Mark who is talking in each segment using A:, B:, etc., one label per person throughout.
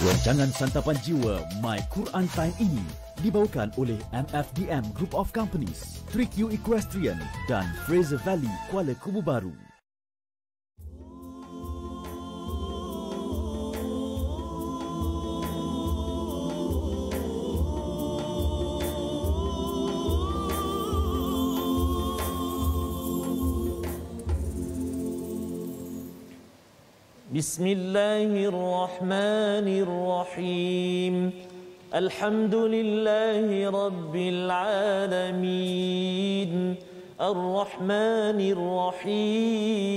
A: Rancangan Santapan Jiwa My Quran Time ini dibawakan oleh MFDM Group of Companies, 3Q Equestrian dan Fraser Valley Kuala Kubu Baru.
B: Bismillahirrahmanirrahim. Alhamdulillahi rabbil alamin. Ar-Rahmanir Rahim.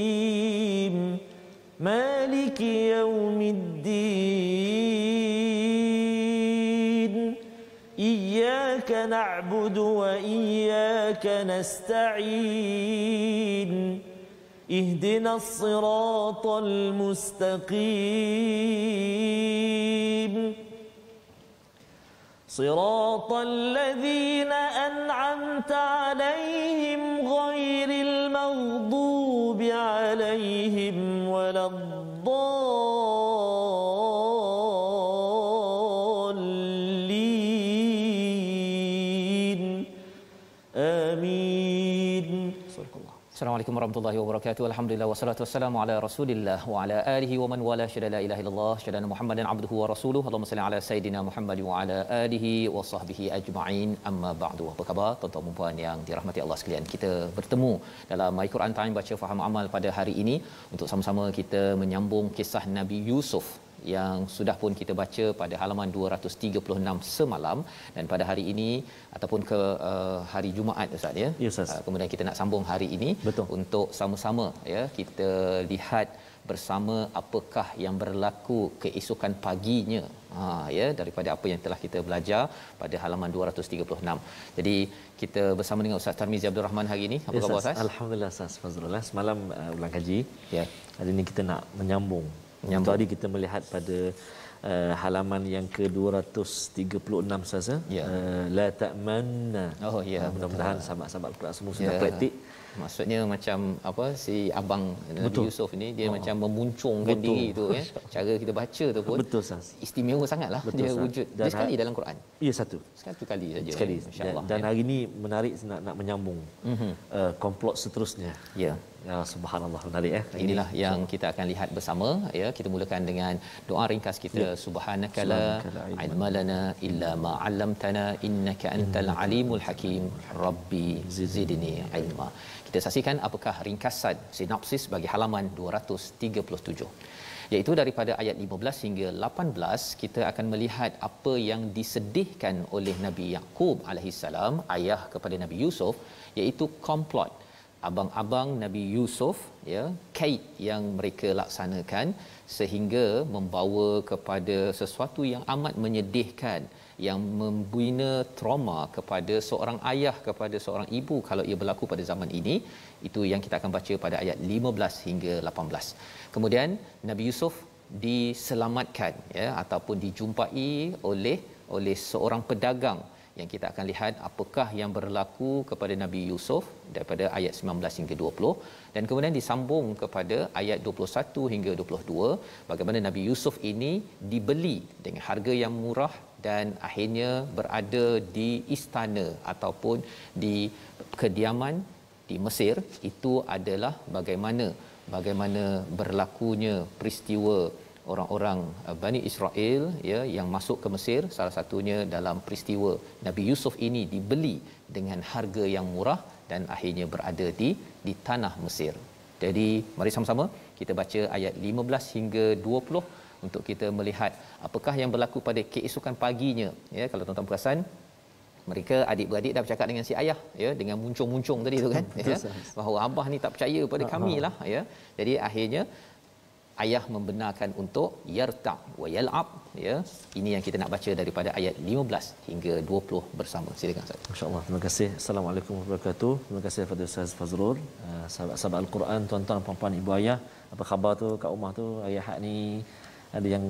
B: Maliki yaumiddin. Iyyaka na'budu wa iyyaka nasta'in. اهدنا الصراط المستقيم صراط الذين أنعمت عليهم غير المغضوب عليهم ولا الضالين آمين.
C: Assalamualaikum warahmatullahi wabarakatuh. Alhamdulillah wassalatu wassalamu ala Rasulillah wa ala alihi wa man wala syada la ilaha illallah syada Muhammadan abduhu wa rasuluhu. Allahumma salli ala sayidina Muhammad wa ala alihi wa sahbihi ajma'in. Amma ba'du. Apa khabar tuan-tuan dan puan yang dirahmati Allah sekalian? Kita bertemu dalam My Quran Time baca faham amal pada hari ini untuk sama-sama kita menyambung kisah Nabi Yusuf yang sudah pun kita baca pada halaman 236 semalam, dan pada hari ini ataupun ke hari Jumaat Ustaz ya.
B: Ya, Ustaz.
C: Kemudian kita nak sambung hari ini.
B: Betul.
C: Untuk sama-sama ya kita lihat bersama apakah yang berlaku keesokan paginya ya daripada apa yang telah kita belajar pada halaman 236. Jadi kita bersama dengan Ustaz Tarmizi Abdul Rahman hari ini. Apa khabar Ustaz?
B: Alhamdulillah Ustaz Fazrul. Semalam ulang kaji.
C: Ya.
B: Hari ini kita nak menyambung. Tadi kita melihat pada halaman yang ke-236 saja.
C: Ya.
B: La ta'manna.
C: Oh ya.
B: Mudah-mudahan sahabat-sahabat Al-Quran semua sudah praktik.
C: Maksudnya macam apa, si abang Nabi Yusuf ni dia macam memuncungkan
B: Betul.
C: diri tu ya. Cara kita baca tu pun
B: Betul Ustaz.
C: istimewa sangatlah.
B: Betul,
C: Dia
B: Ustaz.
C: wujud
B: Dan
C: dia sekali dalam Quran.
B: Ya, satu
C: Kali saja.
B: sekali.
C: Insya-Allah.
B: Dan
C: ya.
B: hari ini menarik nak menyambung komplot seterusnya.
C: Ya.
B: Ya, subhanallah, menarik ya.
C: Inilah yang kita akan lihat bersama ya. Kita mulakan dengan doa ringkas kita. Subhanaka la ilma lana illa ma 'allamtana innaka antal alimul hakim. Rabbi zidni ilma. Kita saksikan apakah ringkasan sinopsis bagi halaman 237. Iaitu daripada ayat 15 hingga 18 kita akan melihat apa yang disedihkan oleh Nabi Yaqub alaihissalam, ayah kepada Nabi Yusuf, iaitu komplot abang-abang Nabi Yusuf ya, kaid yang mereka laksanakan sehingga membawa kepada sesuatu yang amat menyedihkan, yang membina trauma kepada seorang ayah, kepada seorang ibu kalau ia berlaku pada zaman ini. Itu yang kita akan baca pada ayat 15 hingga 18. Kemudian Nabi Yusuf diselamatkan ya, ataupun dijumpai oleh seorang pedagang, yang kita akan lihat apakah yang berlaku kepada Nabi Yusuf daripada ayat 19 hingga 20, dan kemudian disambung kepada ayat 21 hingga 22 bagaimana Nabi Yusuf ini dibeli dengan harga yang murah dan akhirnya berada di istana ataupun di kediaman di Mesir. Itu adalah bagaimana berlakunya peristiwa orang-orang Bani Israel ya yang masuk ke Mesir, salah satunya dalam peristiwa Nabi Yusuf ini dibeli dengan harga yang murah dan akhirnya berada di tanah Mesir. Jadi mari sama-sama kita baca ayat 15 hingga 20 untuk kita melihat apakah yang berlaku pada keesokan paginya ya. Kalau tuan-tuan perasan, mereka adik-beradik dah bercakap dengan si ayah ya, dengan muncung-muncung tadi tu kan ya, bahawa abah ni tak percaya pada kamilah ya. Jadi akhirnya ayah membenarkan untuk yarta' wa yal'ab ya. Ini yang kita nak baca daripada ayat 15 hingga 20 bersama. Silakan Ustaz.
B: Masya-Allah. Terima kasih. Assalamualaikum warahmatullahi wabarakatuh. Terima kasih kepada Ustaz Fazrul. Sahabat-sahabat Al-Quran, tuan-tuan, puan-puan, ibu ayah, apa khabar tu kat rumah tu? Ayah hak ni ada yang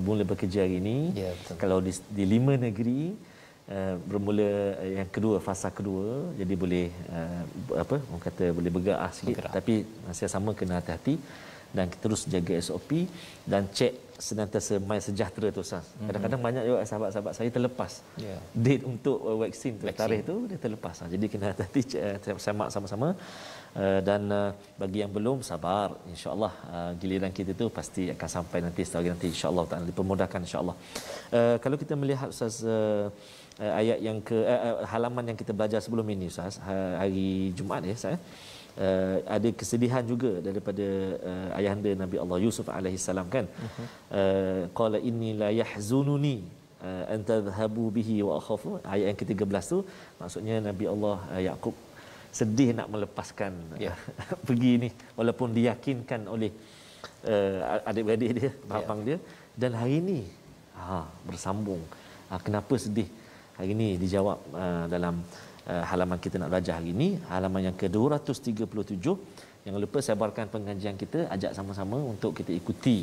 B: mula bekerja hari ini.
C: Ya, betul.
B: Kalau di 5 negeri bermula yang kedua, fasa kedua, jadi boleh orang kata boleh bergerak sikit, tapi masih sama kena hati-hati. dan terus jaga SOP dan cek senantiasa My Sejahtera tu Ustaz. Kadang-kadang banyak juga sahabat-sahabat saya terlepas date untuk vaksin tu, tarikh tu dia terlepas. Jadi kena hati-hati, semak sama-sama. Dan bagi yang belum, sabar, insya-Allah giliran kita tu pasti akan sampai nanti setahun nanti, insya-Allah taala dipermudahkan, insya-Allah. Kalau kita melihat Ustaz, ayat yang ke halaman yang kita belajar sebelum ini Ustaz, hari Jumaat ya Ustaz, ada kesedihan juga daripada ayahanda Nabi Allah Yusuf alaihi salam kan. Qala inni la yahzununi an tadhhabu bihi wa akhafu. Ayat yang ke-13 tu maksudnya Nabi Allah Yaqub sedih nak melepaskan pergi ni, walaupun diyakinkan oleh adik-beradik dia, abang dia. Dan hari ni bersambung. Kenapa sedih? Hari ni dijawab dalam halaman kita nak belajar hari ini, halaman yang ke-237. Jangan lupa sebarkan pengajian kita, ajak sama-sama untuk kita ikuti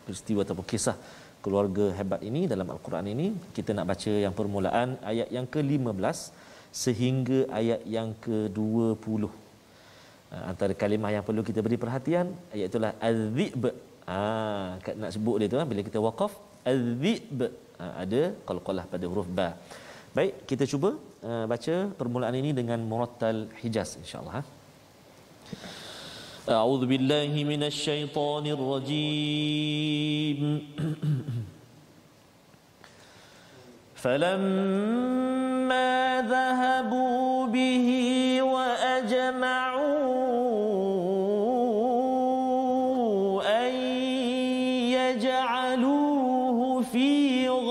B: peristiwa ataupun kisah keluarga hebat ini dalam Al-Quran ini. Kita nak baca yang permulaan ayat yang ke-15 sehingga ayat yang ke-20. Antara kalimah yang perlu kita beri perhatian iaitu az-zi'b. Nak sebut dia tu bila kita waqaf, az-zi'b ada qalqalah pada huruf ba. Baik, kita cuba baca permulaan ini dengan murattal Hijaz insya-Allah. A'udzu billahi minasy syaithanir rajim. Falamma dhahabu bihi wa ajma'u an yaj'aluhu fi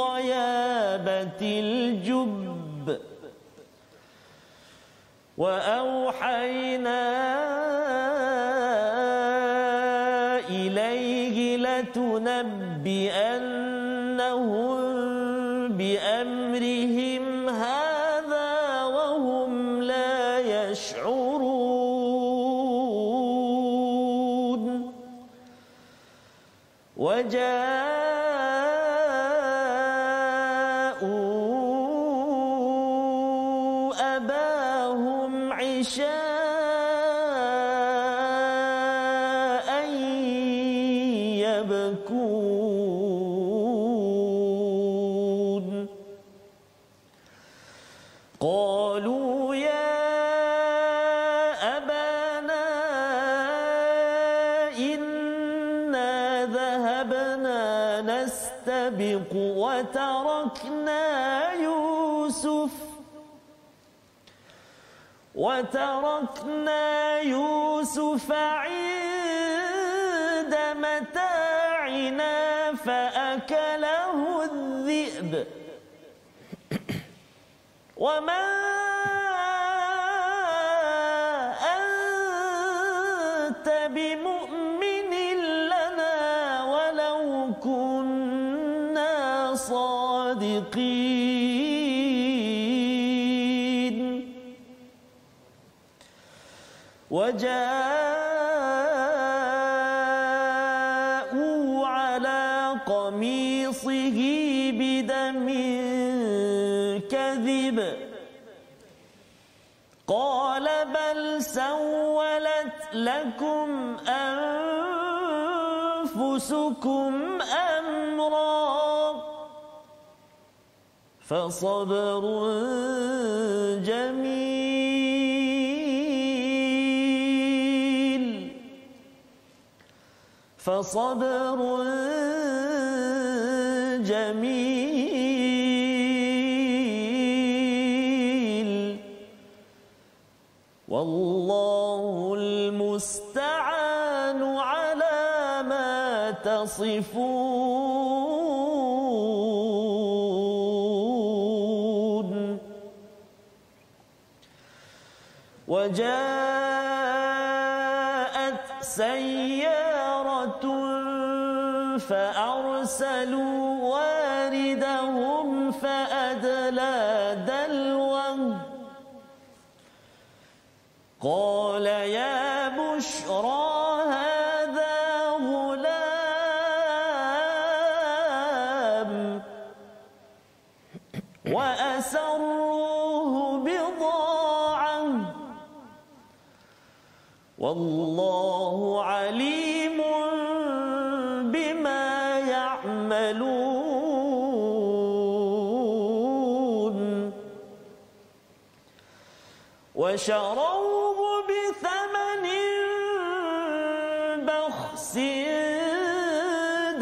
B: ghayabatil jubb wa awhayna ilayhi latunabbi'annahum بأمرهم هذا وهم لا يشعرون وجاءوا أباهم عشاء يبكون قالوا يا أبانا إنا ذهبنا نستبق وتركنا يوسف عند متاعنا فأكله الذئب وما أنت بمؤمن لنا ولو كنا صادقين وجاءوا على قميصه بدم كذب قال بل سولت لكم أنفسكم أمرا فصبر جميل والله المستعان على ما تصفون وجاءت سيارة فأرسلوا واردهم فأدلى دلوه قال يا بشرى هذا غلام وأسروه بضاعة والله عليم
D: وشروه بثمن بخس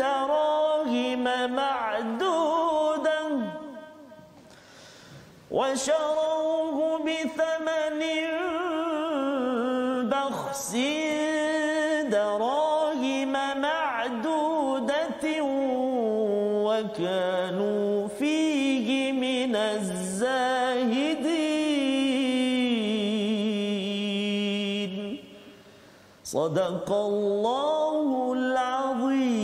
D: دراهم معدودة وشروه بثمن بخس دراهم معدودة وكانوا فيه من الزاهدين صدق الله العظيم.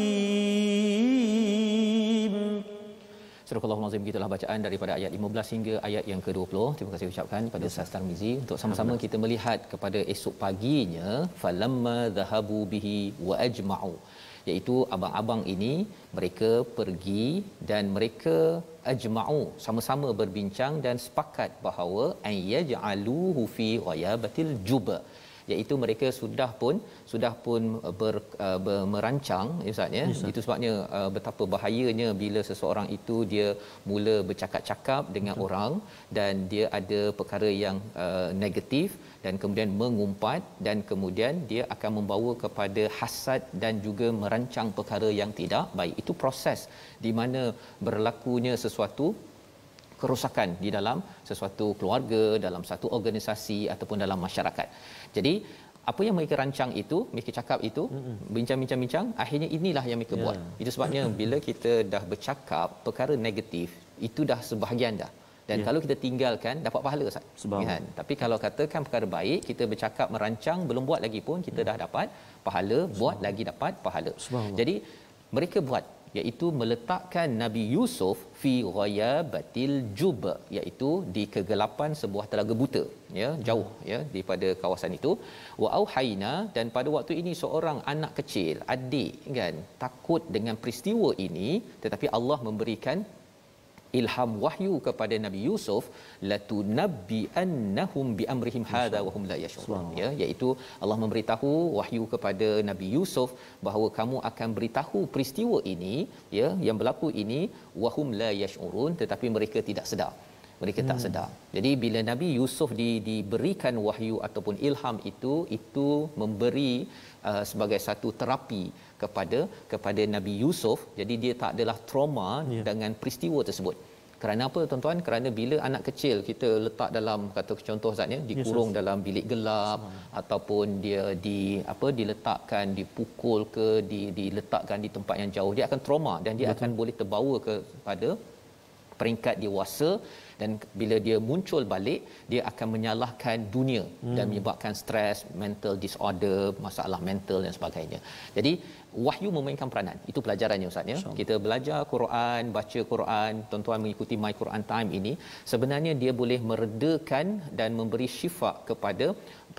C: Surah Al-Azim, begitulah bacaan daripada ayat 15 hingga ayat yang ke-20. Terima kasih ucapkan kepada Ustaz Tarmizi untuk sama-sama kita melihat kepada esok paginya falamma dhahabu bihi wa ajma'u, iaitu abang-abang ini mereka pergi dan mereka ajma'u sama-sama berbincang dan sepakat bahawa an yaj'aluhu fi ghayabatil juba, iaitu mereka sudah pun merancang Ustaz ya. Itu sebabnya betapa bahayanya bila seseorang itu dia mula bercakap-cakap dengan orang dan dia ada perkara yang negatif dan kemudian mengumpat dan kemudian dia akan membawa kepada hasad dan juga merancang perkara yang tidak baik. Itu proses di mana berlakunya sesuatu kerosakan di dalam sesuatu keluarga, dalam satu organisasi ataupun dalam masyarakat. Jadi apa yang mereka rancang itu, mereka cakap itu, bincang-bincang, akhirnya inilah yang mereka buat. Itu sebabnya bila kita dah bercakap perkara negatif, itu dah sebahagian dah. Dan kalau kita tinggalkan, dapat pahala Ustaz. Kan? Tapi kalau katakan perkara baik, kita bercakap, merancang, belum buat lagi pun, kita dah dapat pahala, buat lagi dapat pahala. Jadi mereka buat, iaitu meletakkan Nabi Yusuf fi ghayabatil jub, iaitu di kegelapan sebuah telaga buta, ya, jauh ya daripada kawasan itu. Wa auhayna, dan pada waktu ini seorang anak kecil, adik kan, takut dengan peristiwa ini, tetapi Allah memberikan ilham wahyu kepada Nabi Yusuf, latunabbi annahum bi amrihim hadha wa hum la yashurun, ya, iaitu Allah memberitahu wahyu kepada Nabi Yusuf bahawa kamu akan beritahu peristiwa ini, ya, yang berlaku ini, wa hum la yashurun, tetapi mereka tidak sedar. Mereka tak sedar. Jadi bila Nabi Yusuf diberikan wahyu ataupun ilham itu memberi sebagai satu terapi kepada Nabi Yusuf. Jadi dia tak adalah trauma dengan peristiwa tersebut. Kerana apa tuan-tuan? Kerana bila anak kecil kita letak dalam, kata contoh Ustaz ya, dikurung dalam bilik gelap ataupun dia diletakkan, dipukul ke, diletakkan di tempat yang jauh, dia akan trauma dan dia akan boleh terbawa kepada peringkat dewasa, dan bila dia muncul balik dia akan menyalahkan dunia dan menyebabkan stres, mental disorder, masalah mental dan sebagainya. Jadi wahyu memainkan peranan. Itu pelajarannya Ustaz ya. Kita belajar Quran, baca Quran, tuan-tuan mengikuti My Quran Time ini, sebenarnya dia boleh meredakan dan memberi syifa kepada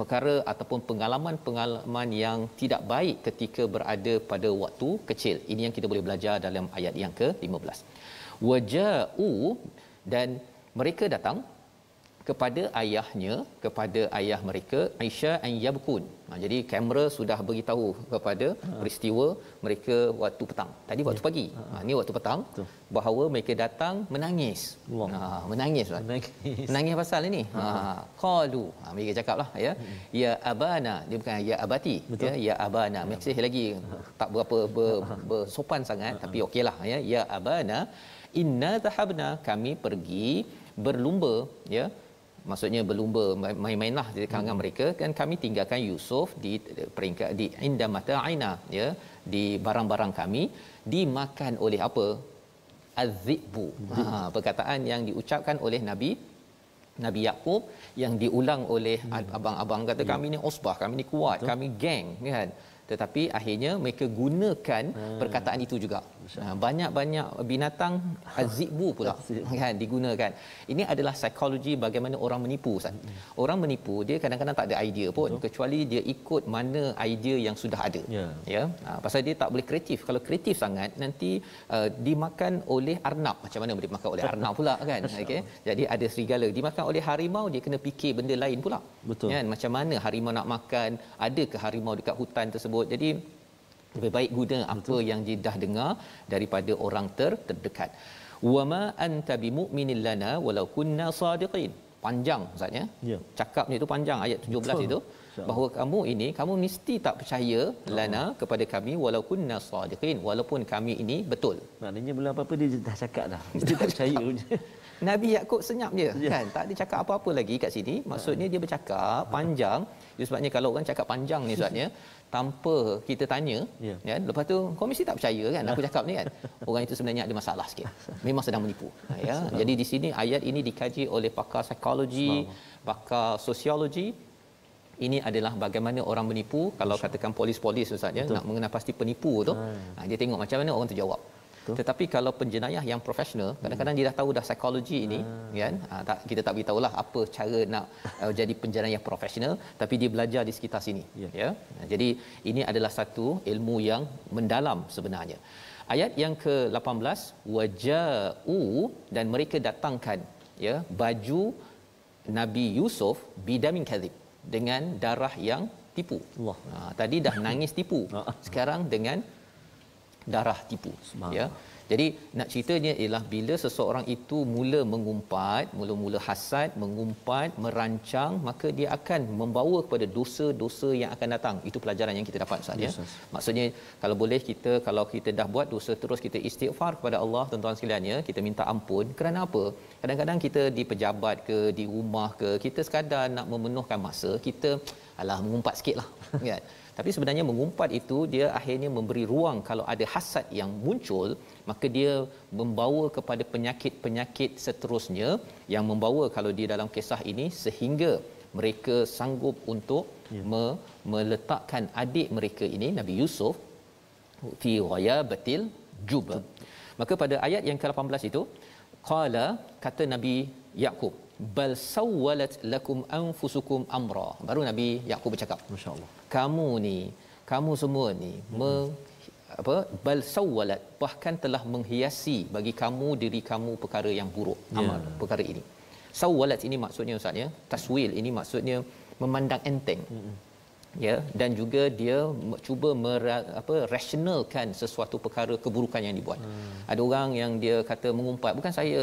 C: perkara ataupun pengalaman-pengalaman yang tidak baik ketika berada pada waktu kecil. Ini yang kita boleh belajar dalam ayat yang ke-15. Waja'u, dan mereka datang kepada ayah mereka, Aisyah an yabkun. Jadi kamera sudah beritahu kepada peristiwa mereka waktu petang. Tadi waktu pagi. Ni waktu petang. Bahawa mereka datang menangis. Menangis. Menangis pasal ini. Qalu. Mereka cakaplah ya. Ya abana, dia bukan ya abati. Ya, ya abana. Masih lagi tak berapa bersopan sangat, tapi okeylah ya. Ya abana, inna dhahabna, kami pergi berlumba, ya, maksudnya berlumba, main-mainlah di kalangan mereka, kan kami tinggalkan Yusuf di peringkat di inda mata'ina, ya, di barang-barang kami dimakan oleh apa? Az-zi'bu. Perkataan yang diucapkan oleh Nabi Yaqub, yang diulang oleh abang-abang, kata kami ni usbah, kami ni kuat, kami geng, kan. Tetapi akhirnya mereka gunakan perkataan itu juga. Banyak-banyak binatang az-zi'bu pula kan digunakan. Ini adalah psikologi bagaimana orang menipu Ustaz. Orang menipu dia kadang-kadang tak ada idea pun, kecuali dia ikut mana idea yang sudah ada. Ya. Pasal dia tak boleh kreatif. Kalau kreatif sangat nanti dimakan oleh arnab. Macam mana boleh makan oleh arnab pula kan? Okey. Jadi ada serigala dimakan oleh harimau, dia kena fikir benda lain pula. Kan? Macam mana harimau nak makan? Ada ke harimau dekat hutan tersebut? Jadi lebih baik guna apa yang dia dah dengar daripada orang terdekat. Wama anta bimu'minin lana walau kunna sadiqin. panjang Ustaz ya.
B: Ya.
C: Cakapnya itu panjang ayat 17 itu bahawa kamu mesti tak percaya lana kepada kami walau kunna sadiqin, walaupun kami ini betul.
B: Maknanya belum apa-apa dia dah cakap dah. Mesti tak percaya je.
C: Nabi Yakub senyap je kan, tak ada cakap apa-apa lagi kat sini. Maksudnya dia bercakap panjang. Itu sebabnya kalau orang cakap panjang ni Ustaznya tanpa kita tanya kan, lepas tu kau mesti tak percaya kan aku cakap ni kan, orang itu sebenarnya ada masalah sikit, memang sedang menipu ya. Jadi di sini ayat ini dikaji oleh pakar psikologi, pakar sosiologi. Ini adalah bagaimana orang menipu. Kalau katakan polis Ustaz ya, nak mengenal pasti penipu tu, dia tengok macam mana orang tu jawab. Tetapi kalau penjenayah yang profesional, kadang-kadang dia dah tahu dah psikologi ini kan, kita tak beritahulah apa cara nak jadi penjenayah profesional, tapi dia belajar di sekitar sini ya. Jadi ini adalah satu ilmu yang mendalam sebenarnya. Ayat yang ke-18, waja'u, dan mereka datangkan ya baju Nabi Yusuf bidamin kadhib, dengan darah yang tipu. Allah. Tadi dah nangis tipu. Sekarang dengan darah tipu. Ya. Jadi nak ceritanya ialah bila seseorang itu mula mengumpat, mula-mula hasad, mengumpat, merancang, maka dia akan membawa kepada dosa-dosa yang akan datang. Itu pelajaran yang kita dapat Ustaz ya. Maksudnya kalau boleh kalau kita dah buat dosa terus kita istighfar kepada Allah tuan-tuan sekalian ya, kita minta ampun. Kerana apa? Kadang-kadang kita di pejabat ke, di rumah ke, kita sekadar nak memenuhkan masa, kita mengumpat sikitlah kan. Tapi sebenarnya mengumpat itu dia akhirnya memberi ruang kalau ada hasad yang muncul, maka dia membawa kepada penyakit-penyakit seterusnya yang membawa kalau di dalam kisah ini sehingga mereka sanggup untuk meletakkan adik mereka ini Nabi Yusuf fi ghayabatil jub. Maka pada ayat yang ke-18 itu qala, kata Nabi Yakub, bal sawwalat lakum anfusukum amra. Baru Nabi Yakub bercakap, masya-Allah, kamu semua ni bal sawwalat, bahkan telah menghiasi bagi kamu diri kamu perkara yang buruk, amal perkara ini. Sawwalat ini maksudnya Ustaz ya, taswil ini maksudnya memandang enteng. Ya, dan juga dia cuba rasionalkan sesuatu perkara keburukan yang dibuat. Ada orang yang dia kata mengumpat, bukan saya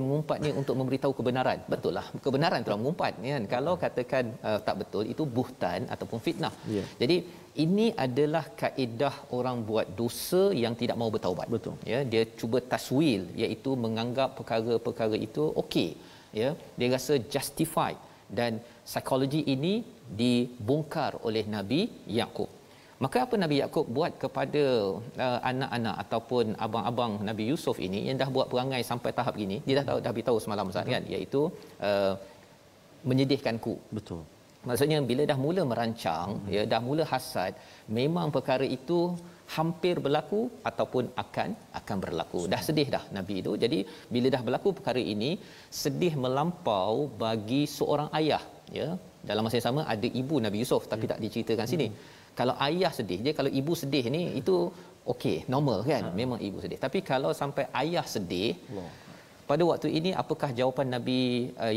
C: mengumpat ni untuk memberitahu kebenaran. Betul lah, kebenaran telah mengumpat kan. Kalau katakan tak betul, itu buhtan ataupun fitnah. Jadi ini adalah kaedah orang buat dosa yang tidak mau bertaubat. Betul. Ya, dia cuba taswil, iaitu menganggap perkara-perkara itu okey. Ya, dia rasa justified, dan psikologi ini dibongkar oleh Nabi Yakub. Maka apa Nabi Yakub buat kepada anak-anak ataupun abang-abang Nabi Yusuf ini yang dah buat perangai sampai tahap gini, dia dah beritahu semalam Ustaz kan, iaitu menyedihkanku. Betul. Maksudnya bila dah mula merancang, ya dah mula hasad, memang perkara itu hampir berlaku ataupun akan berlaku. Dah sedih dah Nabi itu. Jadi bila dah berlaku perkara ini, sedih melampau bagi seorang ayah, ya. Dalam masa yang sama ada ibu Nabi Yusuf, tapi tak diceritakan sini. Kalau ayah sedih je, kalau ibu sedih ni itu okey, normal kan? Memang ibu sedih. Tapi kalau sampai ayah sedih, pada waktu ini apakah jawapan Nabi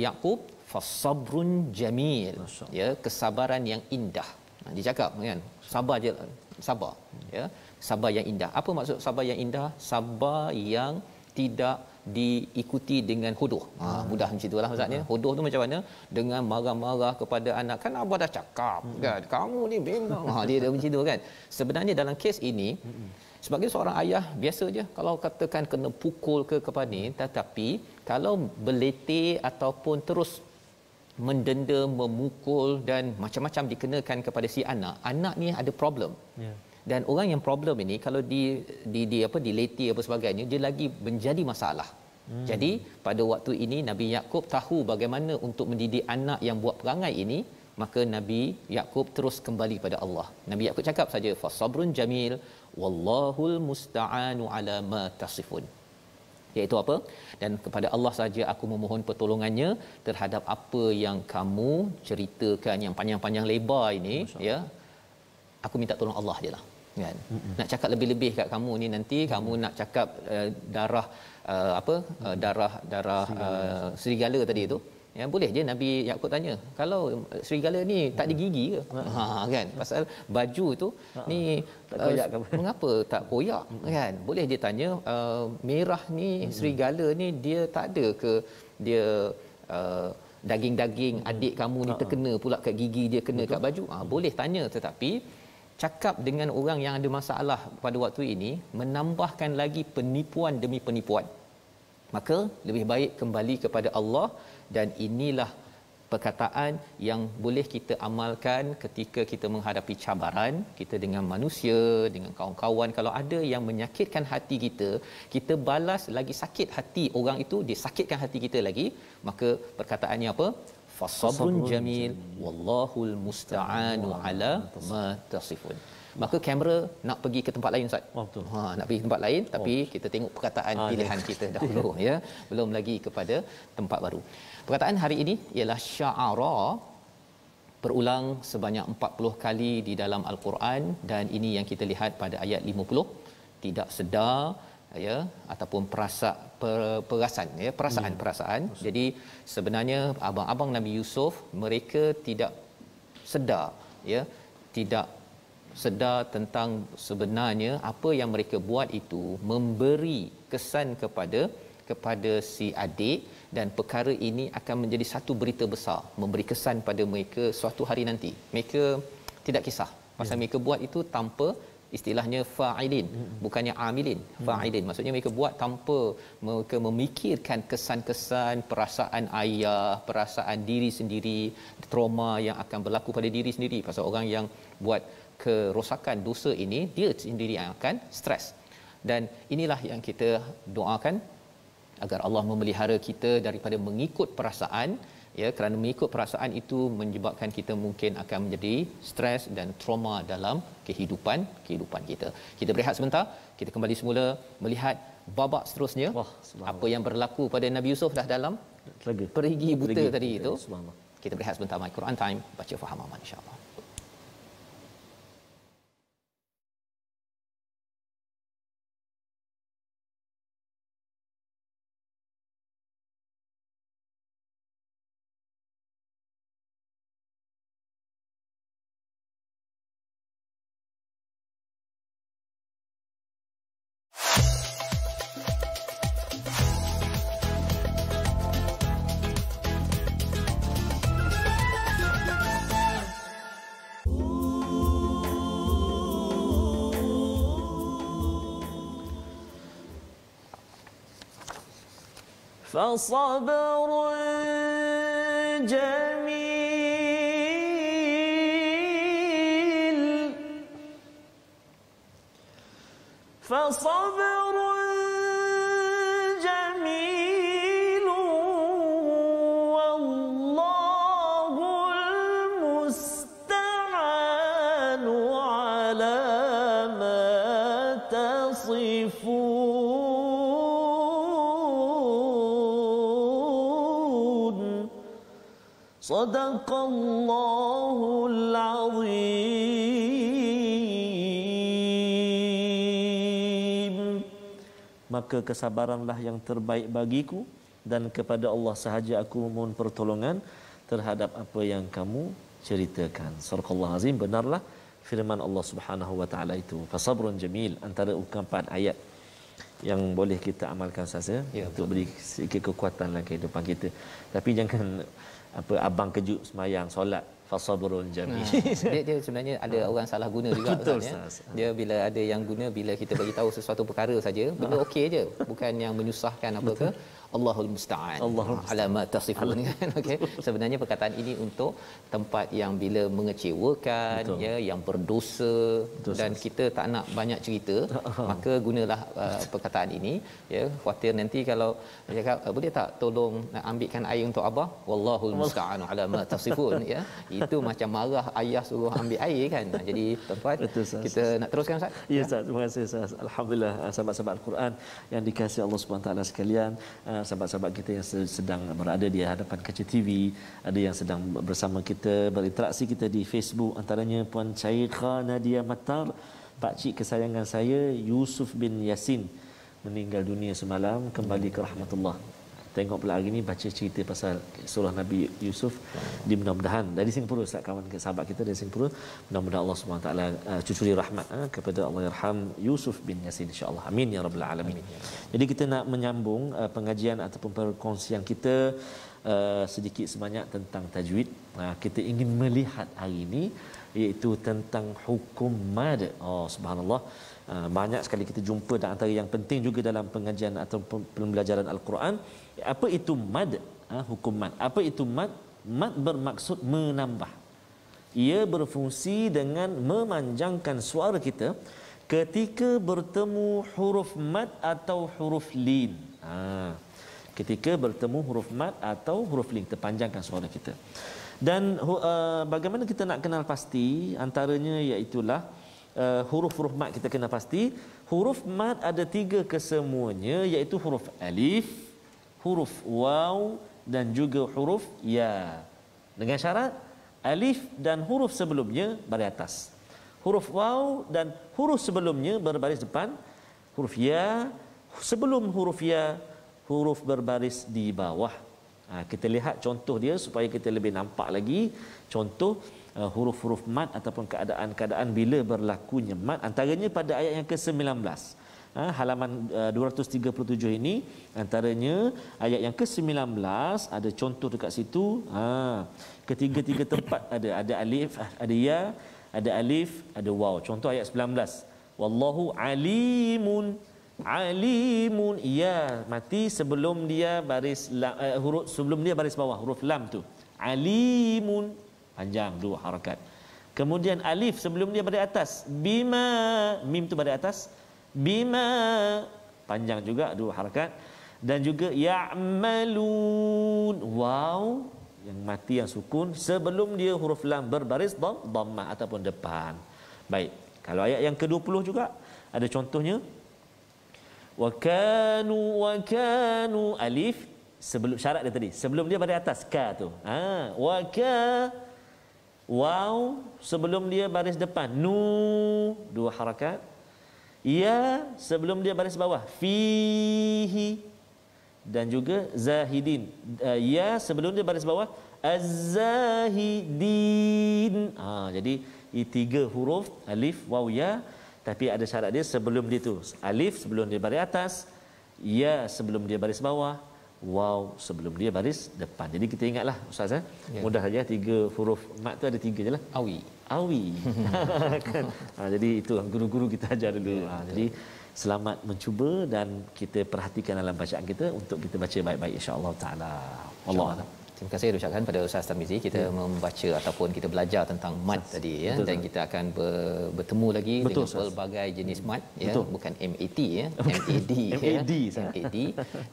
C: Yakub? Fasabrun jamil. Ya, kesabaran yang indah. Dia cakap kan, sabar je, sabar. Ya, sabar yang indah. Apa maksud sabar yang indah? Sabar yang tidak diikuti dengan hodoh. Mudah macam itulah maksudnya. Hodoh tu macam mana? Dengan marah-marah kepada anak. Kan abah dah cakap kan, kamu ni memang dia dah macam tu kan. Sebenarnya dalam kes ini, sebagai seorang ayah biasa je kalau katakan kena pukul kepada ni, tetapi kalau berletih ataupun terus mendenda, memukul dan macam-macam dikenakan kepada si anak ni ada problem. Dan orang yang problem ini kalau diletih apa sebagainya, dia lagi menjadi masalah. Jadi pada waktu ini Nabi Yakub tahu bagaimana untuk mendidik anak yang buat perangai ini, maka Nabi Yakub terus kembali pada Allah. Nabi Yakub cakap saja, fasabrun jamil wallahul musta'anu ala ma tasifun. Iaitu apa? Dan kepada Allah saja aku memohon pertolongannya terhadap apa yang kamu ceritakan yang panjang-panjang lebar ini, ya. Aku minta tolong Allah je lah. Kan? Nak cakap lebih-lebih kat kamu ni, nanti kamu nak cakap darah serigala tadi tu, ya, boleh je Nabi Yakub tanya, kalau serigala ni tak ada gigi ke? Kan, pasal baju tu ni mengapa tak koyak kan? Boleh dia tanya, merah ni serigala ni dia tak ada ke dia daging-daging adik kamu ni terkena pula kat gigi dia, kena kat baju, boleh tanya. Tetapi cakap dengan orang yang ada masalah pada waktu ini menambahkan lagi penipuan demi penipuan. Maka lebih baik kembali kepada Allah, dan inilah perkataan yang boleh kita amalkan ketika kita menghadapi cabaran kita dengan manusia, dengan kawan-kawan. Kalau ada yang menyakitkan hati kita, kita balas lagi sakit hati orang itu, dia sakitkan hati kita lagi, maka perkataannya apa? Fasabrun jamil wallahul musta'anu ala ma tasifun. Maka kamera nak pergi ke tempat lain, Ustaz.
B: Betul.
C: Nak pergi ke tempat lain, tapi kita tengok perkataan pilihan kita dahulu ya. Belum lagi kepada tempat baru. Perkataan hari ini ialah sya'ara, berulang sebanyak 40 kali di dalam Al-Quran, dan ini yang kita lihat pada ayat 50. Tidak sedar ya, ataupun perasaan. Jadi sebenarnya abang-abang Nabi Yusuf, mereka tidak sedar ya, tidak sedar tentang sebenarnya apa yang mereka buat itu memberi kesan kepada si adik, dan perkara ini akan menjadi satu berita besar, memberi kesan pada mereka suatu hari nanti. Mereka tidak kisah pasal mereka buat itu tanpa, istilahnya fa'ilin, bukannya amilin, fa'ilin. Maksudnya mereka buat tanpa mereka memikirkan kesan-kesan perasaan ayah, perasaan diri sendiri, trauma yang akan berlaku pada diri sendiri. Pasal orang yang buat kerosakan dosa ini, dia sendiri yang akan stres. Dan inilah yang kita doakan, agar Allah memelihara kita daripada mengikut perasaan ya, kerana mengikut perasaan itu menyebabkan kita mungkin akan menjadi stres dan trauma dalam kehidupan kita. Kita berehat sebentar, kita kembali semula melihat babak seterusnya. Apa yang berlaku pada Nabi Yusuf dah dalam perigi buta tadi itu. Kita berehat sebentar. My Quran Time, baca faham aman insya-Allah.
D: فصبر جميل فصبر جميل والله المستعان على ما تصفون. صدق الله العظيم.
B: Maka kesabaranlah yang terbaik bagiku, dan kepada Allah sahaja aku mohon pertolongan terhadap apa yang kamu ceritakan. Surah Azim, benarlah firman Allah Subhanahu wa taala itu. Fasabrun jamil, antara ungkapan ayat yang boleh kita amalkan saja untuk beri sedikit kekuatan dalam kehidupan kita. Tapi jangan abang kejut semayang solat fasabrun jamil.
C: Dia sebenarnya ada orang salah guna juga.
B: Betul,
C: ya. Dia bila ada yang guna, bila kita bagi tahu sesuatu perkara saja, benda okey je, bukan yang menyusahkan apa ke. Allahul musta'an ala ma tasifun kan. Okey, sebenarnya perkataan ini untuk tempat yang bila mengecewakan, ya, yang berdosa. Betul, dan kita tak nak banyak cerita, maka gunalah perkataan ini ya. Khuatir nanti kalau dia cakap boleh tak tolong nak ambilkan air untuk abah, wallahul musta'an ala ma tasifun ya. Itu macam marah ayah suruh ambil air kan. Jadi tuan-tuan, kita nak teruskan Ustaz.
B: Ya Ustaz, terima kasih Ustaz. Alhamdulillah, sahabat-sahabat Al-Quran yang dikasihi Allah Subhanahu taala sekalian, sahabat-sahabat kita yang sedang berada di hadapan kaca TV, ada yang sedang bersama kita, berinteraksi kita di Facebook, antaranya Puan Syaikha Nadia Mattar, pak cik kesayangan saya Yusuf bin Yasin meninggal dunia semalam, kembali ke rahmatullah. Tengok pula hari ni baca cerita pasal surah Nabi Yusuf. Di mudah-mudahan dari Singapura, kawan sahabat kita dari Singapura, mudah-mudahan Allah Subhanahu taala cucuri rahmat kepada Allahyarham Yusuf bin Yasin insya-Allah. Amin ya rabbal alamin. Jadi kita nak menyambung pengajian ataupun perkongsian kita sedikit sebanyak tentang tajwid. Kita ingin melihat hari ini iaitu tentang hukum mad. Oh subhanallah. Banyak sekali kita jumpa dan antara yang penting juga dalam pengajian atau pembelajaran Al-Quran, apa itu mad? Hukum mad. Apa itu mad? Mad bermaksud menambah. Ia berfungsi dengan memanjangkan suara kita ketika bertemu huruf mad atau huruf lin. Ketika bertemu huruf mad atau huruf lin, terpanjangkan suara kita. Dan bagaimana kita nak kenal pasti antaranya iaitulah huruf-huruf mad kita kena pasti. Huruf mad ada 3 kesemuanya, iaitu huruf alif, huruf waw dan juga huruf ya. Dengan syarat alif dan huruf sebelumnya baris atas. Huruf waw dan huruf sebelumnya berbaris depan. Huruf ya sebelum huruf ya, huruf berbaris di bawah. Kita lihat contoh dia supaya kita lebih nampak lagi contoh huruf-huruf mad ataupun keadaan-keadaan bila berlakunya mad, antaranya pada ayat yang ke-19. Halaman 237 ini antaranya ayat yang ke-19 ada contoh dekat situ. Ketiga-tiga tempat ada alif, ada ya, ada alif, ada waw. Contoh ayat 19. Wallahu alimun. Alimun, ya mati sebelum dia baris huruf sebelum dia baris bawah, huruf lam tu. Alimun panjang 2 harakat. Kemudian alif sebelum dia baris atas. Bima, mim tu baris atas. Bima panjang juga 2 harakat. Dan juga ya'malun, waw yang mati yang sukun sebelum dia huruf lam berbaris dhammah ataupun depan. Baik, kalau ayat yang ke-20 juga ada contohnya. Wa kanu alif sebelum syarat dia tadi, sebelum dia baris atas ka tu. Wa ka waw sebelum dia baris depan, nu 2 harakat. Ya sebelum dia baris bawah, fihi. Dan juga zahidin, ya sebelum dia baris bawah, az-zahidin. Jadi ini 3 huruf alif waw ya, tapi ada syarat dia sebelum dia tu. Alif sebelum dia baris atas, ya sebelum dia baris bawah, waw sebelum dia baris depan. Jadi kita ingatlah ustaz mudah saja 3 huruf mat tu ada 3 jelah. Awi. Kan? Jadi itu guru-guru kita ajar dulu. Jadi selamat mencuba dan kita perhatikan dalam bacaan kita untuk kita baca baik-baik insya-Allah taala. Wallahu a'lam.
C: Terima kasih ucapkan pada Ustaz Tarmizi. Kita membaca ataupun kita belajar tentang mad tadi ya. Betul, dan kita akan bertemu lagi dengan pelbagai jenis mad ya. Bukan MAT ya, MAD ya. MAD.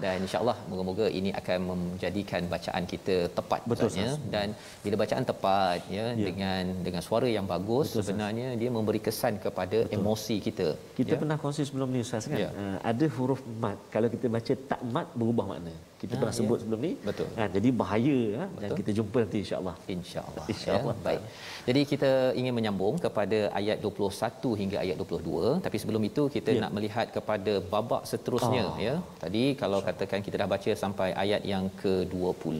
C: Dan insya-Allah moga-moga ini akan menjadikan bacaan kita tepat betulnya. Dan bila bacaan tepat ya, dengan suara yang bagus, sebenarnya dia memberi kesan kepada emosi kita.
B: Kita pernah kongsi sebelum ni Ustaz kan. Ada huruf mad, kalau kita baca tak mad berubah makna. Kita pernah sebut sebelum ni.
C: Betul.
B: Jadi bahaya dan kita jumpa nanti insya-Allah.
C: Insya-Allah. Baik. Jadi kita ingin menyambung kepada ayat 21 hingga ayat 22, tapi sebelum itu kita nak melihat kepada babak seterusnya ya. Tadi kalau katakan kita dah baca sampai ayat yang ke-20,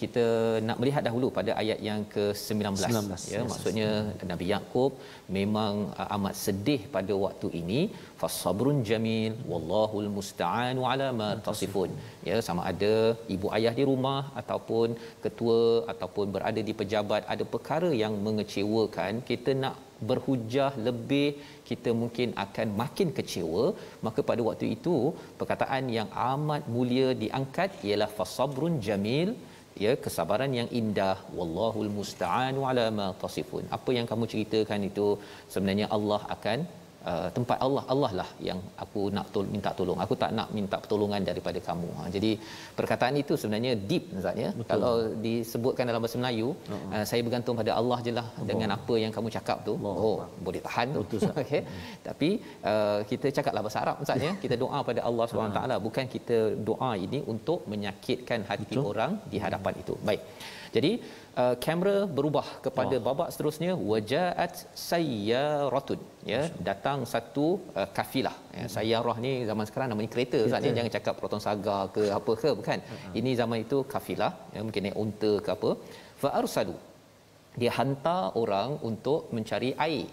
C: kita nak melihat dahulu pada ayat yang ke-19 ya. Maksudnya Nabi Yaqub memang amat sedih pada waktu ini. Fasabrun jamil wallahul musta'anu ala ma tasifun. Ya, sama ada ibu ayah di rumah ataupun ketua ataupun berada di pejabat, ada perkara yang mengecewakan, kita nak berhujah lebih, kita mungkin akan makin kecewa. Maka pada waktu itu perkataan yang amat mulia diangkat ialah fasabrun jamil, ya, kesabaran yang indah, wallahul musta'anu ala ma tasifun. Apa yang kamu ceritakan itu sebenarnya Allah akan tempat Allah lah yang aku nak minta tolong. Aku tak nak minta pertolongan daripada kamu. Jadi perkataan itu sebenarnya deep Ustaz ya. Kalau disebutkan dalam bahasa Melayu, saya bergantung pada Allah je lah dengan apa yang kamu cakap tu. Boleh tahan tu. Okey. Tapi kita cakaplah bahasa Arab Ustaz ya. Kita doa pada Allah SWT, bukan kita doa ini untuk menyakitkan hati orang di hadapan itu. Baik. Jadi kamera berubah kepada babak seterusnya, wajaat sayyaratun ya, datang satu kafilah ya. Sayyarah ni zaman sekarang namanya kereta Ustaz ni, jangan cakap Proton Saga ke apa ke, bukan. Ini zaman itu kafilah ya, mungkin naik unta ke apa. Fa arsalu dia hantar orang untuk mencari air,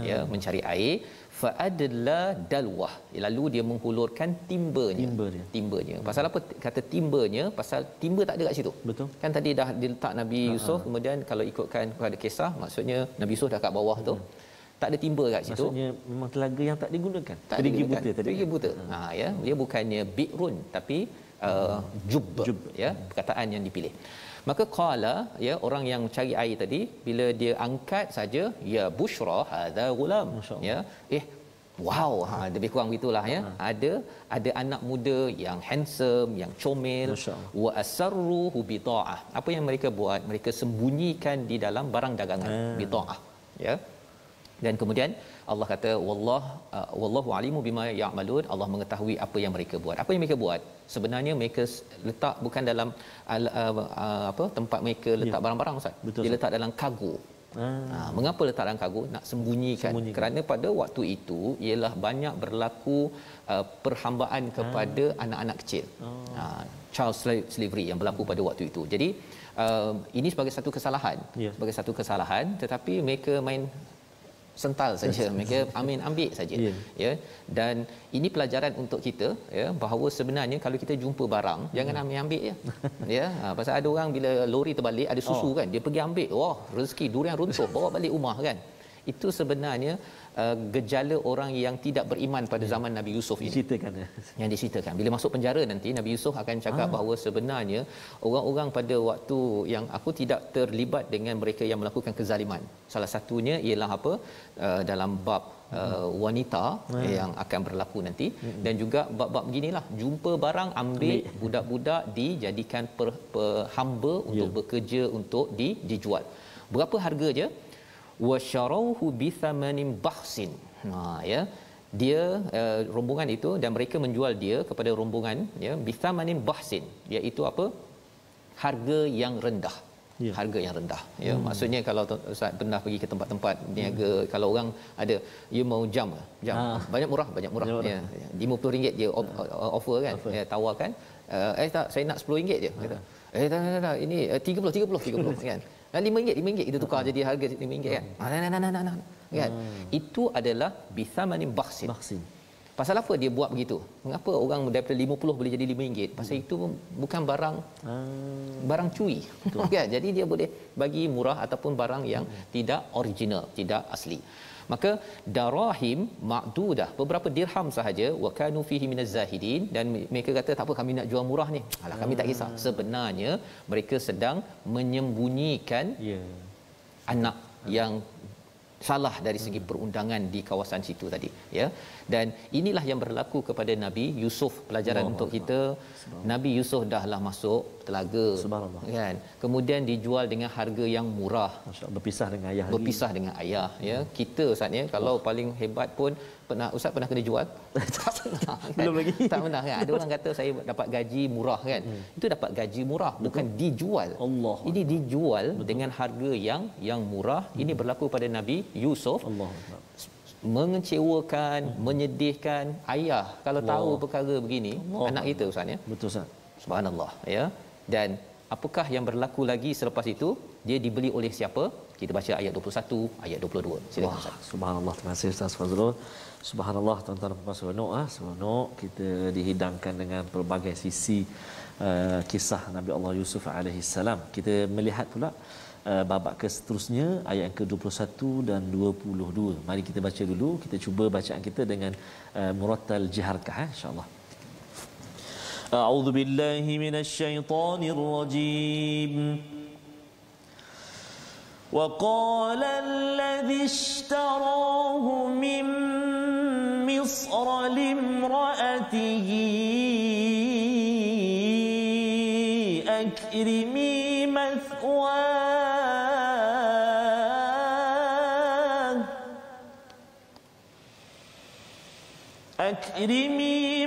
C: ya, mencari air. Fa adla dalwah, lalu dia menghulurkan timbanya. Pasal apa kata timbanya? Pasal timba tak ada kat situ.
B: Betul.
C: Kan tadi dah diletak Nabi Yusuf, kemudian kalau ikutkan kepada kisah, maksudnya Nabi Yusuf dah kat bawah tu. Tak ada timba kat situ.
B: Maksudnya memang telaga yang tak digunakan.
C: Perigi buta tadi. Perigi buta. Ya, dia bukannya bi'run tapi jub, ya, perkataan yang dipilih. Maka qala, ya, orang yang cari air tadi, bila dia angkat saja, ya bushra hadza gulam, ya, wow, lebih kurang begitulah, ya. Ada anak muda yang handsome, yang comel. Wa asarruhu bida'ah. Apa yang mereka buat? Mereka sembunyikan di dalam barang dagangan, bida'ah, ya. Dan kemudian Allah kata wallahu alimu bima ya'malun, Allah mengetahui apa yang mereka buat. Apa yang mereka buat? Sebenarnya mereka letak bukan dalam tempat mereka letak barang-barang, Ustaz.
B: Betul,
C: dia letak dalam kargo. Mengapa letak dalam kargo? Nak sembunyikan. Kerana pada waktu itu ialah banyak berlaku perhambaan kepada anak-anak kecil. Child slavery yang berlaku pada waktu itu. Jadi ini sebagai satu kesalahan. Sebagai satu kesalahan, tetapi mereka main sental saja, mereka ambil saja, ya. Dan ini pelajaran untuk kita, ya, bahawa sebenarnya kalau kita jumpa barang, jangan ambil je, ya. Pasal ada orang bila lori terbalik ada susu, kan, dia pergi ambil, wah, rezeki durian runtuh, bawa balik rumah, kan. Itu sebenarnya gejala orang yang tidak beriman pada zaman Nabi Yusuf ini. Yang diceritakan. Bila masuk penjara nanti, Nabi Yusuf akan cakap bahawa sebenarnya orang-orang pada waktu yang aku tidak terlibat dengan mereka yang melakukan kezaliman. Salah satunya ialah apa? Dalam bab wanita yang akan berlaku nanti, dan juga bab-bab beginilah, jumpa barang ambil, budak-budak dijadikan hamba untuk bekerja untuk dijual. Berapa harga je? Wa syarauhu bi thamanin bahsin. Ya, dia rombongan itu, dan mereka menjual dia kepada rombongan, ya, bi thamanin bahsin, iaitu apa? Harga yang rendah. Harga yang rendah, ya. Maksudnya kalau Ustaz pernah pergi ke tempat-tempat niaga, kalau orang ada, you mau jam banyak murah, ya, RM50 dia offer, kan, ya, tawarkan, tak, saya nak RM10 je, kata. Tak, ini 30 kan. RM5 kita tukar jadi harga RM5, kan. Nah. Kan? Itu adalah bisamanin bahsin. Pasal apa dia buat begitu? Mengapa orang daripada RM50 boleh jadi RM5? Pasal itu bukan barang curi. Kan? Jadi dia boleh bagi murah ataupun barang yang tidak original, tidak asli. Maka darahim ma'dudah, beberapa dirham sahaja, wa kanu fihi minaz zahidin, dan mereka kata tak apa, kami nak jual murah ni. Alah, kami tak kisah. Sebenarnya mereka sedang menyembunyikan anak yang salah dari segi perundangan di kawasan situ tadi, ya. Dan inilah yang berlaku kepada Nabi Yusuf. Pelajaran untuk kita, Nabi Yusuf dahlah masuk telaga, kan, kemudian dijual dengan harga yang murah,
B: berpisah dengan ayah,
C: ya. Kita, Ustaz, ya, kalau paling hebat pun Ustaz pernah kena jual? Tak pernah, kan? Belum lagi. Tak pernah, kan? Ada orang kata saya dapat gaji murah, kan. Itu dapat gaji murah, bukan dijual. Ini dijual dengan harga yang murah. Ini berlaku pada Nabi Yusuf. Mengecewakan, menyedihkan ayah kalau tahu perkara begini, anak kita, Ustaz, ya.
B: Betul, Ustaz.
C: Subhanallah, ya. Dan apakah yang berlaku lagi selepas itu? Dia dibeli oleh siapa? Kita baca ayat 21, ayat 22. Silakan, Ustaz.
B: Subhanallah, terima kasih Ustaz Fazrul. Subhanallah, tuan-tuan dan puan, seronok kita dihidangkan dengan pelbagai sisi kisah Nabi Allah Yusuf alaihi salam. Kita melihat pula babak seterusnya, ayat yang ke-21 dan 22. Mari kita baca dulu, kita cuba bacaan kita dengan murattal jiharkah, insya-Allah.
D: A'udzu billahi minasy syaithanir rajim. Wa qala alladhi ishtarahu min Misr limra'atihi akrimi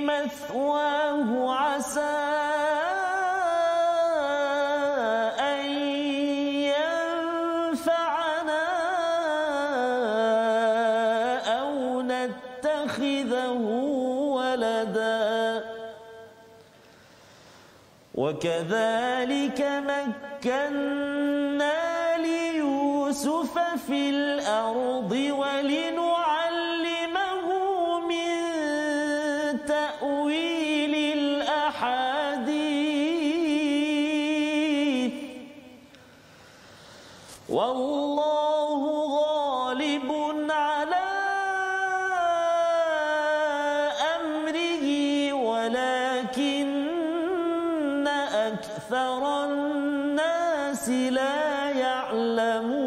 D: مثواه عسى أن ينفعنا أو نتخذه ولدا وكذلك مكنا ليوسف يوسف في الأرض ولنعلمه من تأويل الأحاديث والله غالب على أمره ولكن أكثر الناس لا يعلمون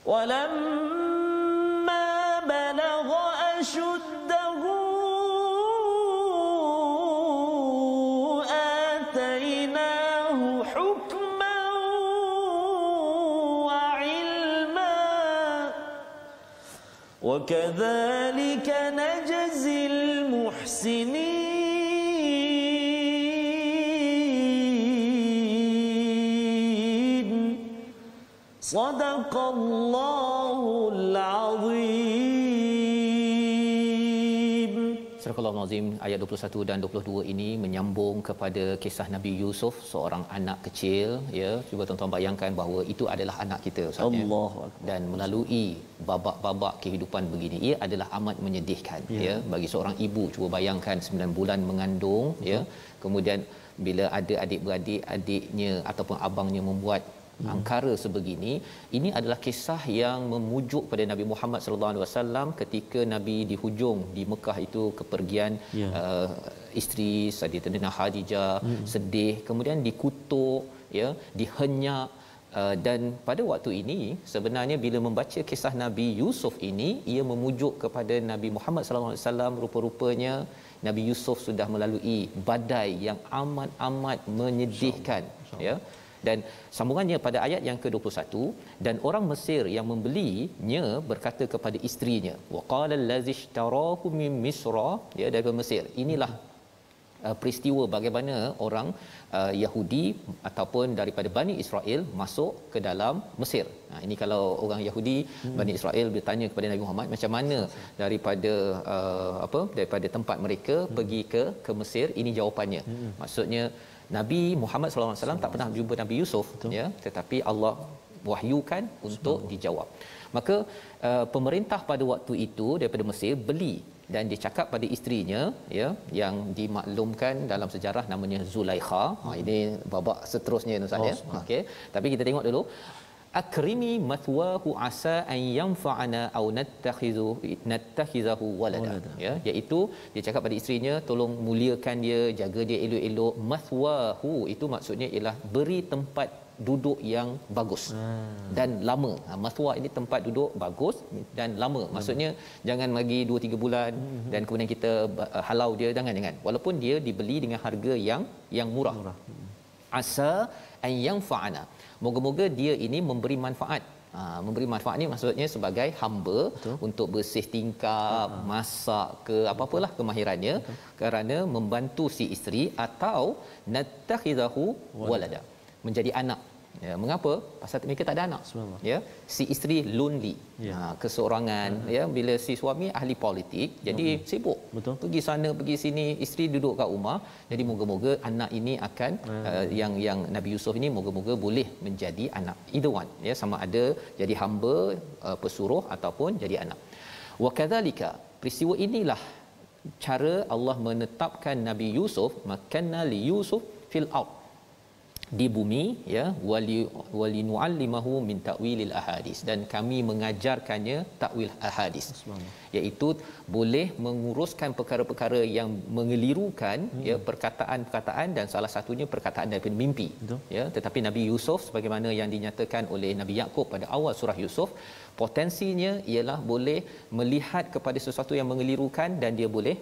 D: ولما بلغ أشده آتيناه حكما وعلما وكذلك نجزي المحسنين صدق الله العظيم.
C: Surah Al-Azim ayat 21 dan 22 ini menyambung kepada kisah Nabi Yusuf, seorang anak kecil, ya. Cuba tuan-tuan bayangkan bahawa itu adalah anak kita, Ustaz, ya. Dan melalui babak-babak kehidupan begini, ia adalah amat menyedihkan, ya, bagi seorang ibu. Cuba bayangkan 9 bulan mengandung, ya. Kemudian bila ada adik-beradik, adiknya ataupun abangnya membuat angkara sebegini. Ini adalah kisah yang memujuk pada Nabi Muhammad sallallahu alaihi wasallam ketika Nabi di hujung di Mekah itu kepergian isteri Sayyidatina Khadijah, sedih, kemudian dikutuk, ya, dihenyak. Dan pada waktu ini sebenarnya bila membaca kisah Nabi Yusuf ini, ia memujuk kepada Nabi Muhammad sallallahu alaihi wasallam. Rupa-rupanya Nabi Yusuf sudah melalui badai yang amat menyedihkan, ya. Dan sambungannya pada ayat yang ke-21, dan orang Mesir yang membelinya berkata kepada isterinya, waqala allazi ishtarahu min misra, ya, dari Mesir. Inilah peristiwa bagaimana orang Yahudi ataupun daripada Bani Israel masuk ke dalam Mesir. Ini kalau orang Yahudi Bani Israel bertanya kepada Nabi Muhammad macam mana daripada daripada tempat mereka pergi ke Mesir, ini jawapannya. Maksudnya Nabi Muhammad sallallahu alaihi wasallam tak pernah jumpa Nabi Yusuf, ya, tetapi Allah wahyukan untuk dijawab. Maka pemerintah pada waktu itu daripada Mesir beli, dan dia cakap pada isterinya, ya, yang dimaklumkan dalam sejarah namanya Zulaikha. Ini babak seterusnya, Ustaz, ya. Okey, tapi kita tengok dulu. Akrimi mathwahu asa an yanfa'ana aw nattakhizahu walada, ya, iaitu dia cakap pada isterinya, tolong muliakan dia, jaga dia elok-elok. Mathwahu itu maksudnya ialah beri tempat duduk yang bagus dan lama. Mathwa ini tempat duduk bagus dan lama. Maksudnya jangan bagi 2-3 bulan dan kemudian kita halau dia, jangan. Walaupun dia dibeli dengan harga yang murah. Asa an yanfa'ana, moga-moga dia ini memberi manfaat. Memberi manfaat ni maksudnya sebagai hamba. Betul. Untuk bersih tingkap, masak ke apa-apalah kemahirannya. Betul. Kerana membantu si isteri, atau nattakhizahu walada, menjadi anak. Ya, mengapa? Pasal mereka tak ada anak. Ya, si isteri lonely, keseorangan. Ya, bila si suami ahli politik, jadi sibuk. Betul. Pergi sana pergi sini, isteri duduk kat rumah. Jadi moga-moga anak ini akan yang Nabi Yusuf ini moga-moga boleh menjadi anak. Either one, ya, sama ada jadi hamba, pesuruh ataupun jadi anak. Wa kadzalika, peristiwa inilah cara Allah menetapkan Nabi Yusuf, makanna li Yusuf fil ard, di bumi, ya, wali nu'allimahu min ta'wilil ahadis, dan kami mengajarkannya takwil ahadis, iaitu boleh menguruskan perkara-perkara yang mengelirukan, ya, perkataan-perkataan, dan salah satunya perkataan daripada mimpi. Betul. Ya, tetapi Nabi Yusuf sebagaimana yang dinyatakan oleh Nabi Yaqub pada awal surah Yusuf, potensinya ialah boleh melihat kepada sesuatu yang mengelirukan dan dia boleh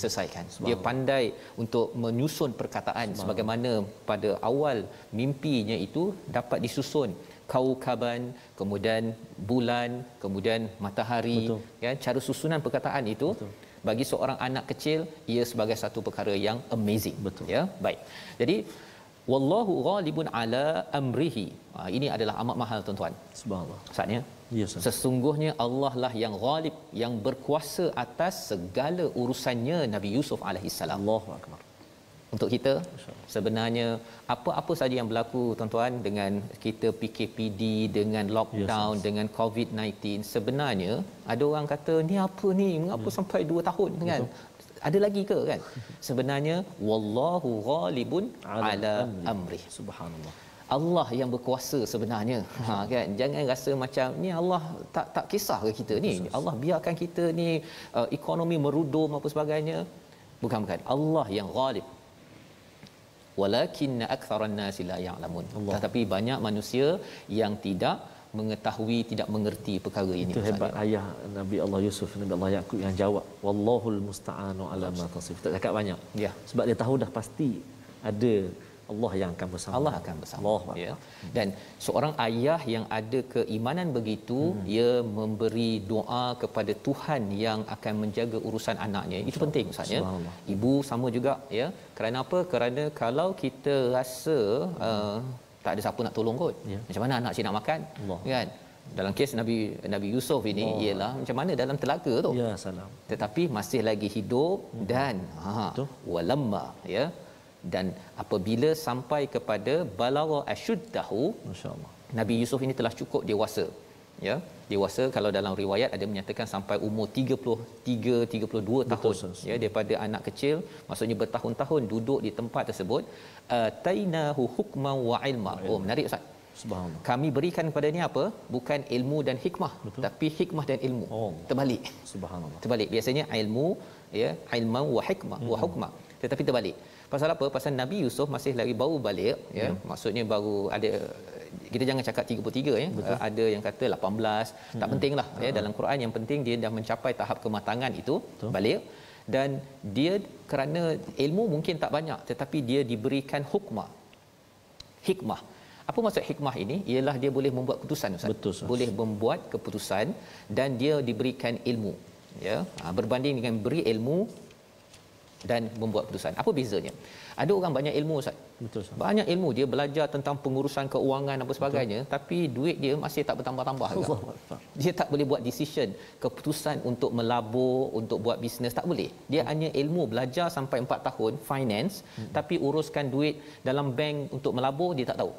C: selesaikan. Dia pandai untuk menyusun perkataan sebagaimana pada awal mimpinya itu dapat disusun kaukaban, kemudian bulan, kemudian matahari. Betul. Ya, cara susunan perkataan itu. Betul. Bagi seorang anak kecil ia sebagai satu perkara yang amazing. Betul. Ya, baik. Jadi wallahu ghalibun ala amrihi. Ini adalah amat mahal, tuan-tuan. Subhanallah. Maksudnya, yes, sesungguhnya Allah lah yang ghalib, yang berkuasa atas segala urusannya Nabi Yusuf alaihissalam. Allahu akbar. untuk kita. Sebenarnya apa-apa saja yang berlaku tuan-tuan dengan kita PKPD, dengan lockdown, dengan COVID-19, sebenarnya ada orang kata ni apa ni, mengapa sampai 2 tahun kan? Ada lagi ke kan? Sebenarnya wallahu ghalibun ala amri.
B: Subhanallah.
C: Allah yang berkuasa sebenarnya. Kan, jangan rasa macam ni Allah tak kisah ke kita ni. Allah biarkan kita ni ekonomi merudum apa sebagainya. Bukan. Allah yang ghalib. Walakinna aktharan nasi la ya'lamun. Tetapi banyak manusia yang tidak mengetahui, tidak mengerti perkara ini.
B: Itu hebat ayah Nabi Allah Yusuf, Nabi Allah Yaqub yang jawab wallahul musta'anu ala ma tasif. Tak cakap banyak.
C: Ya.
B: Sebab dia tahu dah pasti ada Allah yang akan bersama.
C: Allah akan bersama. Ya. Dan seorang ayah yang ada keimanan begitu, ia memberi doa kepada Tuhan yang akan menjaga urusan anaknya. Itu penting Ustaz ya. Ibu sama juga ya. Kerana apa? Kerana kalau kita rasa tak ada siapa nak tolong kot. Ya. Macam mana anak saya nak makan? Allah. Kan? Dalam kes Nabi Yusuf ini ialah macam mana dalam telaga tu.
B: Ya, salam.
C: Tetapi masih lagi hidup dan walamma ya. Dan apabila sampai kepada balagha asyuddahu,
B: masya-Allah,
C: Nabi Yusuf ini telah cukup dewasa ya. Dewasa kalau dalam riwayat ada menyatakan sampai umur 33-32 tahun ya, daripada anak kecil, maksudnya bertahun-tahun duduk di tempat tersebut. Tainahu hukman wa ilma. Oh, menarik Ustaz.
B: Subhanallah.
C: Kami berikan kepadanya apa? Bukan ilmu dan hikmah. Betul. Tapi hikmah dan ilmu. Terbalik.
B: Subhanallah.
C: Terbalik. Biasanya ilmu ya, ilman wa hikmah wa hukmah. Tetapi terbalik. Pasal apa? Pasal Nabi Yusuf masih lagi baru balik ya. Maksudnya baru ada, kita jangan cakap 33 ya. Ada yang kata 18. Tak pentinglah ya, dalam Quran yang penting dia dah mencapai tahap kematangan itu. Betul. Balik. Dan dia kerana ilmu mungkin tak banyak, tetapi dia diberikan hikmah. Apa maksud hikmah ini? Ialah dia boleh membuat keputusan Ustaz.
B: Betul, Ustaz.
C: Boleh membuat keputusan dan dia diberikan ilmu ya. Berbanding dengan beri ilmu dan membuat keputusan. Apa bezanya? Ada orang banyak ilmu Ustaz.
B: Betul, Ustaz.
C: Banyak ilmu, dia belajar tentang pengurusan keuangan apa sebagainya, tapi duit dia masih tak bertambah-tambah juga. Dia tak boleh buat decision, keputusan untuk melabur, untuk buat bisnes, tak boleh. Dia hanya ilmu, belajar sampai 4 tahun finance, tapi uruskan duit dalam bank untuk melabur dia tak tahu.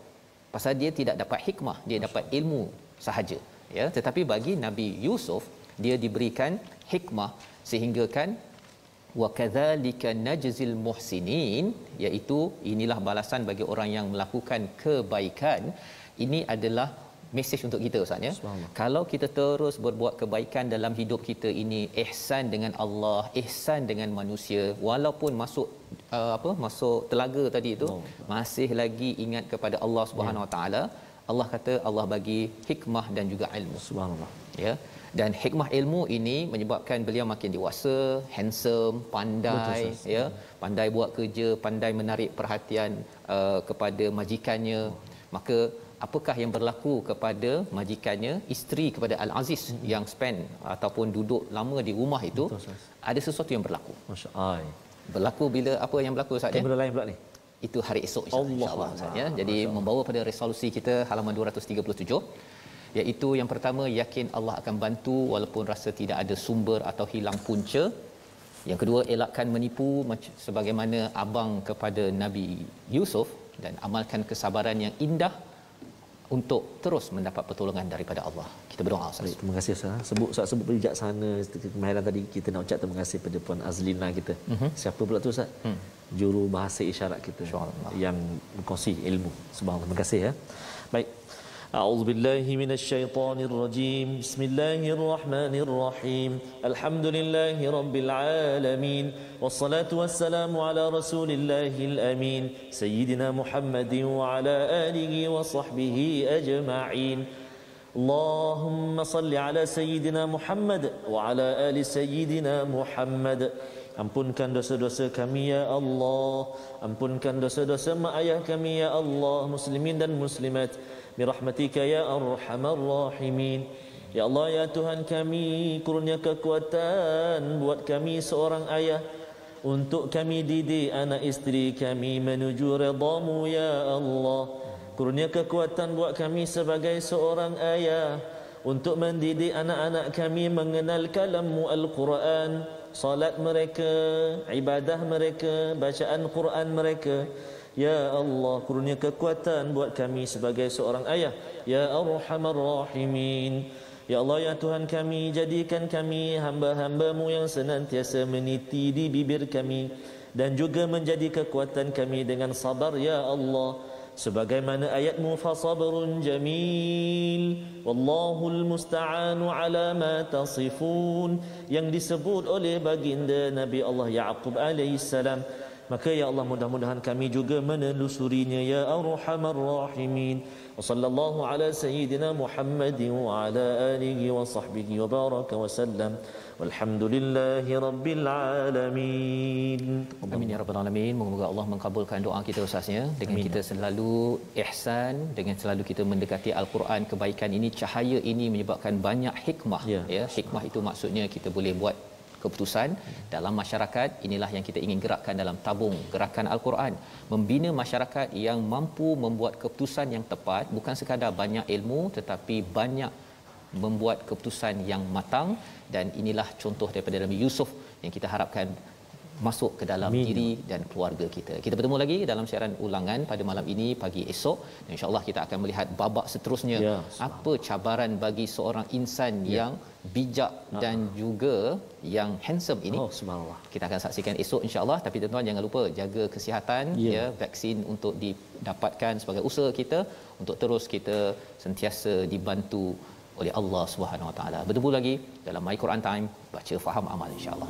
C: Pasal dia tidak dapat hikmah, dia dapat ilmu sahaja ya. Tetapi bagi Nabi Yusuf, dia diberikan hikmah sehingga kan wa kadzalika najzil muhsinin, iaitu inilah balasan bagi orang yang melakukan kebaikan. Ini adalah mesej untuk kita Ustaz ya. Kalau kita terus berbuat kebaikan dalam hidup kita ini, ihsan dengan Allah, ihsan dengan manusia, walaupun masuk masuk telaga tadi itu, masih lagi ingat kepada Allah Subhanahu Wa Taala. Allah kata Allah bagi hikmah dan juga ilmu. Subhanallah. Ya. Dan hikmah ilmu ini menyebabkan beliau makin dewasa, handsome, pandai. Betul, ya, pandai buat kerja, pandai menarik perhatian kepada majikannya. Maka apakah yang berlaku kepada majikannya, isteri kepada Al-Aziz yang spend ataupun duduk lama di rumah itu? Betul, ada sesuatu yang berlaku. Masya-Allah. Berlaku bila apa yang berlaku Ustaz ya?
B: Benda lain pula ni.
C: Itu hari esok insya-Allah ya. Jadi membawa pada resolusi kita halaman 237, iaitu yang pertama, yakin Allah akan bantu walaupun rasa tidak ada sumber atau hilang punca. Yang kedua, elakkan menipu sebagaimana abang kepada Nabi Yusuf, dan amalkan kesabaran yang indah untuk terus mendapat pertolongan daripada Allah. Kita berdoa Ustaz.
B: Terima kasih Ustaz. Sebut bijaksana kemahiran tadi, kita nak ucap terima kasih pada Puan Azlina kita. Siapa pula tu Ustaz? Juru bahasa isyarat kita yang berkongsi ilmu. Subhanallah. Terima kasih ya. Baik.
D: أعوذ بالله من الشيطان الرجيم بسم الله الرحمن الرحيم الحمد لله رب العالمين والصلاة والسلام على رسول الله الأمين سيدنا محمد وعلى آله وصحبه أجمعين اللهم صل على سيدنا محمد وعلى آل سيدنا محمد. Ampunkan dosa-dosa kami ya Allah, ampunkan dosa-dosa mak ayah kami ya Allah, muslimin dan muslimat, birahmatika ya arhamar rahimin. Ya Allah ya Tuhan kami, kurnia kekuatan buat kami seorang ayah, untuk kami didik anak isteri kami menuju redamu ya Allah. Kurnia kekuatan buat kami sebagai seorang ayah, untuk mendidik anak-anak kami mengenal kalammu Al-Quran, salat mereka, ibadah mereka, bacaan Quran mereka. Ya Allah, kurnia kekuatan buat kami sebagai seorang ayah. Ya Arhamar Rahimin. Ya Allah, ya Tuhan kami, jadikan kami hamba-hamba-Mu yang senantiasa meniti di bibir kami dan juga menjadi kekuatan kami dengan sabar, ya Allah. Sebagaimana ayat-Mu, fasabrun jamil wallahul musta'anu ala ma tasifun, yang disebut oleh baginda Nabi Allah Yaqub alaihissalam. Maka ya Allah, mudah-mudahan kami juga menelusurinya, ya Arhamar Rahimin. Wa sallallahu ala sayyidina Muhammadin wa ala alihi wa sahbihi wa baraka wa sallam. Walhamdulillahi rabbil alamin.
C: Amin ya rabbal alamin. Moga-moga Allah mengabulkan doa kita Ustaznya. Dengan Amin. Kita selalu ihsan, dengan selalu kita mendekati al-Quran, kebaikan ini, cahaya ini menyebabkan banyak hikmah. Ya, hikmah itu maksudnya kita boleh buat keputusan dalam masyarakat. Inilah yang kita ingin gerakkan dalam tabung gerakan Al-Quran, membina masyarakat yang mampu membuat keputusan yang tepat, bukan sekadar banyak ilmu tetapi banyak membuat keputusan yang matang. Dan inilah contoh daripada Nabi Yusuf yang kita harapkan masuk ke dalam diri dan keluarga kita. Kita bertemu lagi dalam siaran ulangan pada malam ini, pagi esok, dan insya-Allah kita akan melihat babak seterusnya, apa cabaran bagi seorang insan yang bijak dan juga yang handsome ini.
B: Subhanallah.
C: Kita akan saksikan esok insya-Allah. Tapi tuan-tuan jangan lupa jaga kesihatan, ya, vaksin untuk didapatkan sebagai usaha kita untuk terus kita sentiasa dibantu oleh Allah Subhanahu Wa Taala. Bertemu lagi dalam My Quran Time, baca faham amal insya-Allah.